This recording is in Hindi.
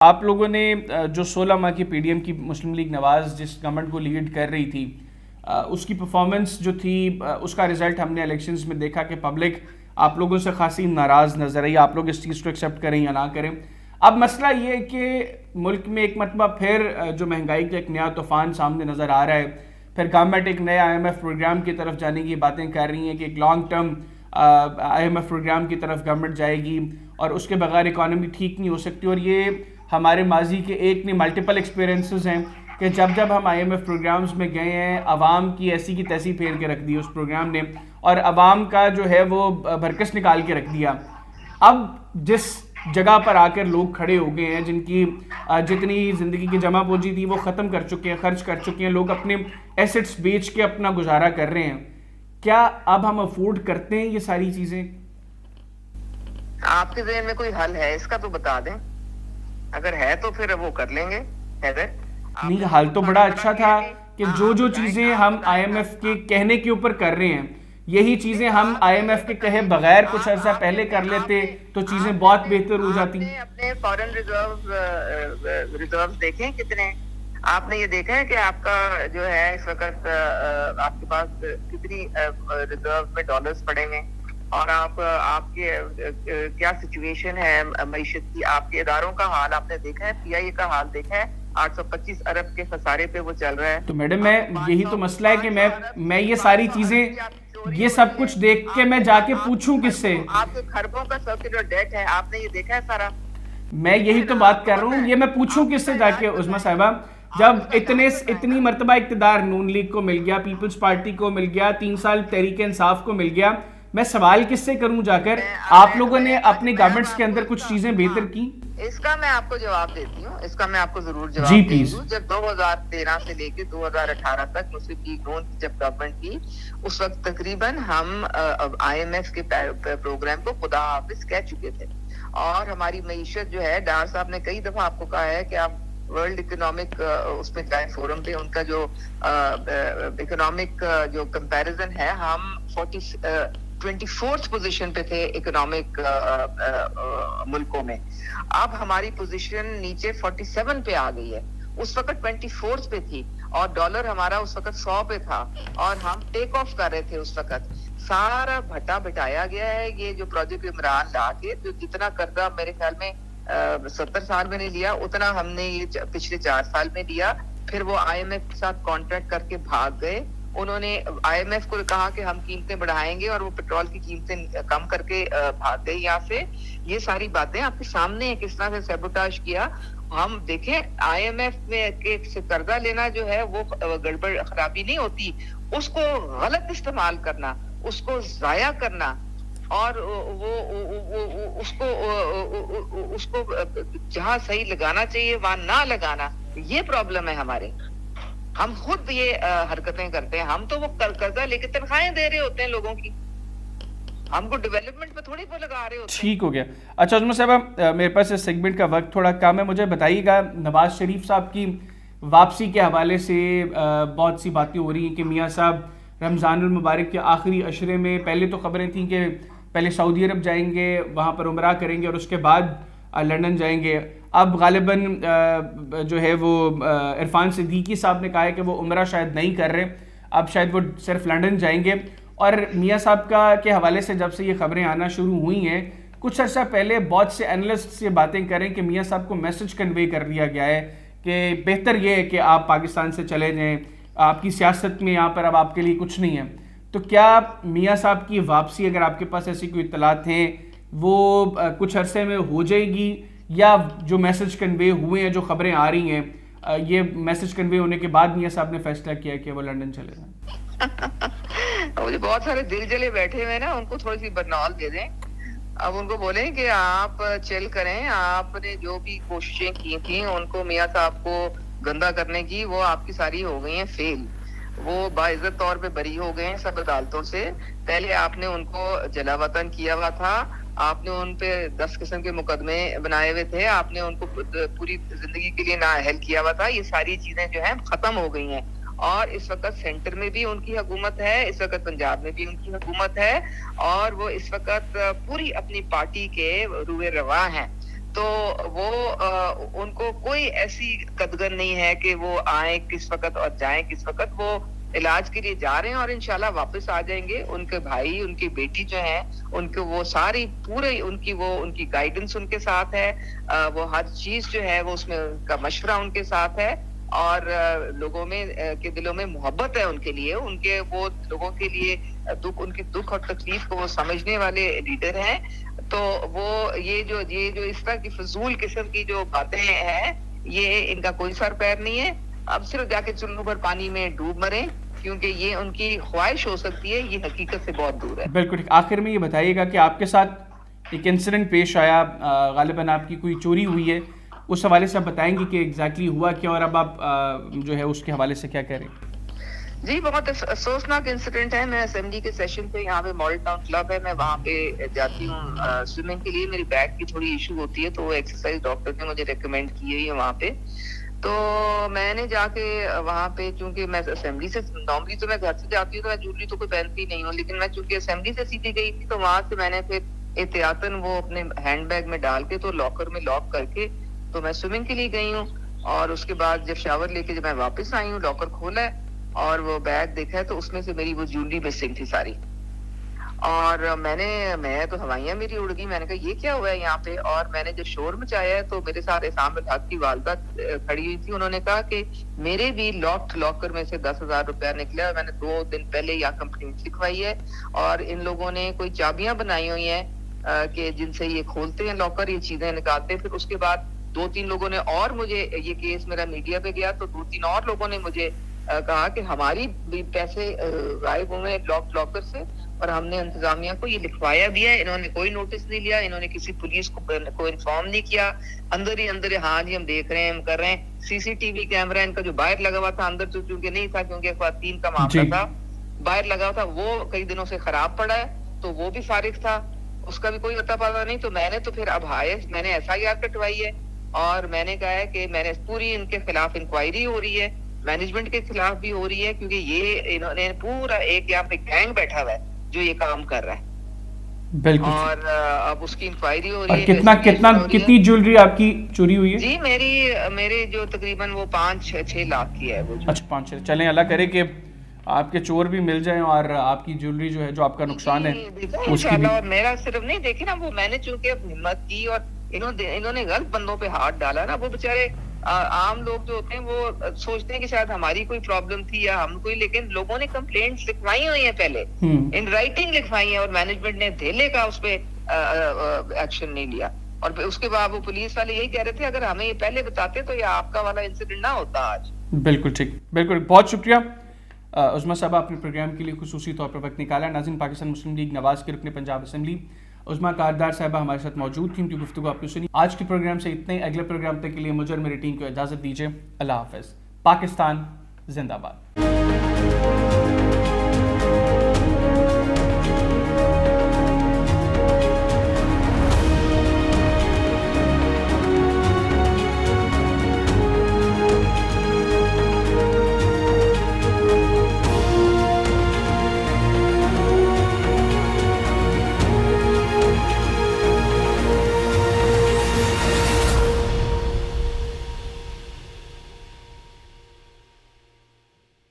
आप लोगों ने जो 16 माह की पीडीएम की मुस्लिम लीग नवाज़ जिस गवर्नमेंट को लीड कर रही थी, उसकी परफॉर्मेंस जो थी, उसका रिजल्ट हमने इलेक्शंस में देखा कि पब्लिक आप लोगों से खासी नाराज़ नजर आई। आप लोग इस चीज़ को एक्सेप्ट करें या ना करें, अब मसला ये है कि मुल्क में एक मरतबा फिर जो महंगाई का एक नया तूफान सामने नज़र आ रहा है। फिर गवर्नमेंट एक नया IMF प्रोग्राम की तरफ जाने की बातें कर रही हैं कि एक लॉन्ग टर्म IMF प्रोग्राम की तरफ गवर्नमेंट जाएगी और उसके बगैर इकॉनमी ठीक नहीं हो सकती। और ये हमारे माजी के एक नहीं मल्टीपल एक्सपीरियंसेस हैं कि जब जब हम IMF प्रोग्राम्स में गए हैं, आवाम की ऐसी की तैसी फेर के रख दी उस प्रोग्राम ने, और आवाम का जो है वो भरकस निकाल के रख दिया। अब जिस जगह पर आकर लोग खड़े हो गए हैं, जिनकी जितनी ज़िंदगी की जमा पूंजी थी वो ख़त्म कर चुके हैं, खर्च कर चुके हैं, लोग अपने एसेट्स बेच के अपना गुजारा कर रहे हैं। क्या अब हम अफोर्ड करते हैं ये सारी चीज़ें? आपके ज़हन में कोई हल है इसका तो बता दें, अगर है तो फिर वो कर लेंगे। हैदर, नहीं, हाल तो बड़ा अच्छा था कि जो जो चीज़ें हम IMF के कहने के ऊपर कर रहे हैं, यही चीज़ें हम IMF के कहे बगैर कुछ अर्सा पहले कर लेते तो चीज़ें बहुत बेहतर हो जाती। अपने फॉरेन रिजर्व देखें कितने, आपने ये देखा है कि आपका जो है इस वक्त आपके पास कितनी रिजर्व में डॉलर्स पड़े हैं, और आपके क्या सिचुएशन है मईशत की, आपके इदारों का हाल आपने देखा है, PIA का हाल देखा है, 825 अरब के खसारे पे वो चल रहा है। तो मैडम, मैं यही तो मसला है कि मैं ये सारी चीजें, ये सब कुछ देख के मैं जाके पूछूं किससे? आपके खरबों का सर्कुलर डेट है, आपने ये देखा है सारा? मैं यही तो बात कर रहा हूँ, ये मैं पूछूं किससे जाके उस्मा साहिबा? जब इतनी मर्तबा इक्तदार नून लीग को मिल गया, पीपल्स पार्टी को मिल गया, 3 साल तहरीक इंसाफ को मिल गया, मैं सवाल किससे करूं जाकर? आप लोगों ने अपने गवर्नमेंट्स के अंदर कुछ चीजें बेहतर की? इसका मैं आपको जवाब देती हूँ, इसका मैं आपको जरूर जवाब जी प्लीज। जब 2013 से लेके 2018 तक मुस्लिम लीग नून जब गवर्नमेंट की, उस वक्त तकरीबन हम IMF के प्रोग्राम को खुदा हाफिज कह चुके थे, और हमारी मईशत जो है, डार साहब ने कई दफा आपको कहा है कि आप वर्ल्ड इकोनॉमिक उसमें जाए फोरम पे, उनका जो इकोनॉमिक जो कंपैरिजन है, हम 24th पोजीशन पे थे इकोनॉमिक मुल्कों में। अब हमारी पोजीशन नीचे 47 पे आ गई है, उस वक्त 24th पे थी, और डॉलर हमारा उस वक्त 100 पे था, और हम टेक ऑफ कर रहे थे उस वक्त। सारा भट्टा बिठाया गया है, ये जो प्रोजेक्ट इमरान ला के, जो जितना कर्जा मेरे ख्याल में 70 साल में नहीं लिया, उतना हमने ये पिछले 4 साल में लिया। फिर वो IMF के साथ कॉन्ट्रैक्ट करके भाग गए। उन्होंने IMF को कहा कि हम कीमतें बढ़ाएंगे, और वो पेट्रोल की कीमतें कम करके भाग गए यहाँ से। ये सारी बातें आपके सामने है, किस तरह से सैबोटाज किया। हम देखें, IMF में से कर्जा लेना जो है वो गड़बड़ खराबी नहीं होती, उसको गलत इस्तेमाल करना, उसको जाया करना, और वो उसको जहाँ सही लगाना चाहिए वहां ना लगाना, ये प्रॉब्लम है हमारे। हम खुद ये हरकतें करते हैं। हम तो वो कर्जा लेके तनख्वाहें दे रहे होते हैं लोगों की, हमको डेवलपमेंट पे थोड़ी वो लगा रहे होते हैं। ठीक हो गया। अच्छा उस्मा साहब, मेरे पास इस सेगमेंट का वक्त थोड़ा कम है, मुझे बताइएगा, नवाज शरीफ साहब की वापसी के हवाले से बहुत सी बातें हो रही हैं कि मियाँ साहब रमज़ानुल मुबारक के आखिरी अशरे में, पहले तो खबरें थी कि पहले सऊदी अरब जाएंगे, वहाँ पर उमरा करेंगे और उसके बाद लंदन जाएंगे। अब गालिबन जो है वो इरफान सिद्दीकी साहब ने कहा है कि वो उमरा शायद नहीं कर रहे, अब शायद वो सिर्फ लंदन जाएंगे। और मियाँ साहब का के हवाले से जब से ये खबरें आना शुरू हुई हैं, कुछ अर्सा पहले बहुत से एनालिस्ट से बातें करें कि मियाँ साहब को मैसेज कन्वे कर दिया गया है कि बेहतर ये है कि आप पाकिस्तान से चले जाएं, आपकी सियासत में यहाँ पर अब आपके लिए कुछ नहीं है। तो क्या मियाँ साहब की वापसी, अगर आपके पास ऐसी कोई इत्तलात हैं, वो कुछ अरसे में हो जाएगी, या जो मैसेज कन्वे हुए हैं, जो खबरें आ रही हैं, ये मैसेज कन्वे होने के बाद मियाँ साहब ने फैसला किया कि वो लंदन चले जाएं? मुझे बहुत सारे दिल जले बैठे हुए ना, उनको थोड़ी सी बरनौल दे दें। अब उनको बोलें कि आप चिल करें, आपने जो भी कोशिशें की थी उनको मियाँ साहब को गंदा करने की, वो आपकी सारी हो गई हैं फेल। वो बाइज्जत तौर पे बरी हो गए हैं सब अदालतों से। पहले आपने उनको जलावतन किया हुआ था, आपने उन पे 10 किस्म के मुकदमे बनाए हुए थे, आपने उनको पूरी जिंदगी के लिए नाअहल किया हुआ था। ये सारी चीजें जो है खत्म हो गई हैं, और इस वक्त सेंटर में भी उनकी हुकूमत है, इस वक्त पंजाब में भी उनकी हुकूमत है, और वो इस वक्त पूरी अपनी पार्टी के रुए रवा हैं। तो वो उनको कोई ऐसी कदगन नहीं है कि वो आए किस वक्त और जाएं किस वक्त। वो इलाज के लिए जा रहे हैं और इंशाल्लाह वापस आ जाएंगे। उनके भाई, उनकी बेटी जो है, उनको वो सारी पूरे उनकी गाइडेंस उनके साथ है। वो हर चीज जो है वो उसमें उनका मशवरा उनके साथ है। और लोगों में के दिलों में मोहब्बत है उनके लिए। उनके वो लोगों के लिए उनकी दुख और तकलीफ को वो समझने वाले लीडर हैं। तो वो ये जो इस तरह की फजूल किस्म की जो बातें हैं, ये इनका कोई सर पैर नहीं है। अब सिर्फ जाके चुल्लू भर पानी में डूब मरे, क्योंकि ये उनकी ख्वाहिश हो सकती है, ये हकीकत से बहुत दूर है। बिल्कुल ठीक। आखिर में ये बताइएगा कि आपके साथ एक इंसिडेंट पेश आया, गालिबन आपकी कोई चोरी हुई है, उस हवाले से आप बताएंगे कि एग्जैक्टली हुआ क्या, और अब आप जो है उसके हवाले से क्या कह रहे हैं? जी, बहुत अफसोसनाक इंसिडेंट है। मैं असेंबली के सेशन पे, यहाँ पे मॉडल टाउन क्लब है, मैं वहाँ पे जाती हूँ स्विमिंग के लिए। मेरी बैक की थोड़ी इशू होती है, तो वो एक्सरसाइज डॉक्टर ने मुझे रिकमेंड की हुई है वहाँ पे। तो मैंने जाके वहाँ पे, चूंकि मैं असेंबली से, नॉर्मली तो मैं घर से जाती हूँ तो मैं ज्वेलरी तो कोई पहनती नहीं हूँ, लेकिन मैं चूंकि असेंबली से सीधी गई थी, तो वहां से मैंने फिर एहतियातन वो अपने हैंडबैग में डाल के, तो लॉकर में लॉक करके, तो मैं स्विमिंग के लिए गई हूँ। और उसके बाद जब शावर लेके जब मैं वापस आई हूँ, लॉकर खोला है और वो बैग देखा है, तो उसमें से मेरी वो ज्वेलरी मिसिंग थी सारी। और मैं तो हवाइयां मेरी उड़ गई। मैंने कहा ये क्या हुआ है यहाँ पे। और मैंने जब शोर मचाया है, तो मेरे साथ इसाम अल हक की वालदा खड़ी हुई थी। उन्होंने कहा कि मेरे भी लॉक्ड लॉकर में से 10,000 रुपया निकला। मैंने 2 दिन पहले यहाँ कंप्लेंट लिखवाई है, और इन लोगों ने कोई चाबियां बनाई हुई हैं कि जिनसे ये खोलते हैं लॉकर, ये चीजें निकालते हैं। फिर उसके बाद 2-3 लोगों ने, और मुझे ये केस मेरा मीडिया पे गया, तो 2-3 और लोगों ने मुझे कहा कि हमारी भी पैसे गायब हुए लॉकर से, और हमने इंतजामिया को ये लिखवाया भी है। इन्होंने कोई नोटिस नहीं लिया, इन्होंने किसी पुलिस को इन्फॉर्म नहीं किया। अंदर ही हाँ जी हम देख रहे हैं, हम कर रहे हैं। सीसीटीवी कैमरा इनका जो बाहर लगा हुआ था, अंदर तो चूंकि नहीं था, क्योंकि ख्वातीन का मामला था, बाहर लगा हुआ था, वो कई दिनों से खराब पड़ा है, तो वो भी फारिग था, उसका भी कोई अता पता नहीं। तो मैंने तो फिर अब मैंने FIR कटवाई है, और मैंने कहा है कि मैंने पूरी इनके खिलाफ इंक्वायरी हो रही है, मैनेजमेंट के खिलाफ भी हो रही है, क्योंकि ये इन्होंने पूरा एक यहाँ पे गैंग बैठा हुआ है जो ये काम कर रहा है। बिल्कुल। और अब उसकी इंक्वायरी हो रही है। कितनी ज्वेलरी आपकी चोरी हुई है? जी, मेरे जो तकरीबन वो 5-6 लाख की है वो। अच्छा, 5-6। चलें, अल्लाह करे कि आपके चोर भी मिल जाएं और आपकी ज्वेलरी जो है, जो आपका नुकसान है उसकी भी। और मेरा सिर्फ नहीं, देखे ना, वो मैंने चूंकि हिम्मत की, और इन्होंने गलत बंदों पे हाथ डाला ना। वो बेचारे आम लोग जो होते हैं वो सोचते हैं कि शायद हमारी कोई प्रॉब्लम थी या हम कोई, लेकिन लोगों ने कंप्लेंट्स लिखवाई हुई है पहले, इन राइटिंग लिखवाई है, और मैनेजमेंट ने धेले का उस पे एक्शन नहीं लिया। और उसके बाद वो पुलिस वाले यही कह रहे थे, अगर हमें ये पहले बताते तो ये आपका वाला इंसिडेंट ना होता आज। बिल्कुल ठीक, बिल्कुल। बहुत शुक्रिया उस्मा साहब, अपने प्रोग्राम के लिए खुसूसी तौर पर वक्त निकाला। नाज़रीन, पाकिस्तान मुस्लिम लीग नवाज के रुकने पंजाब असेंबली उस्मा कारदार साहबा हमारे साथ मौजूद थी, उनकी गुफ्तगू आपने सुनी। आज के प्रोग्राम से इतने ही। अगले प्रोग्राम तक के लिए मुझे और मेरी टीम को इजाज़त दीजिए। अल्लाह हाफ़िज़। पाकिस्तान जिंदाबाद।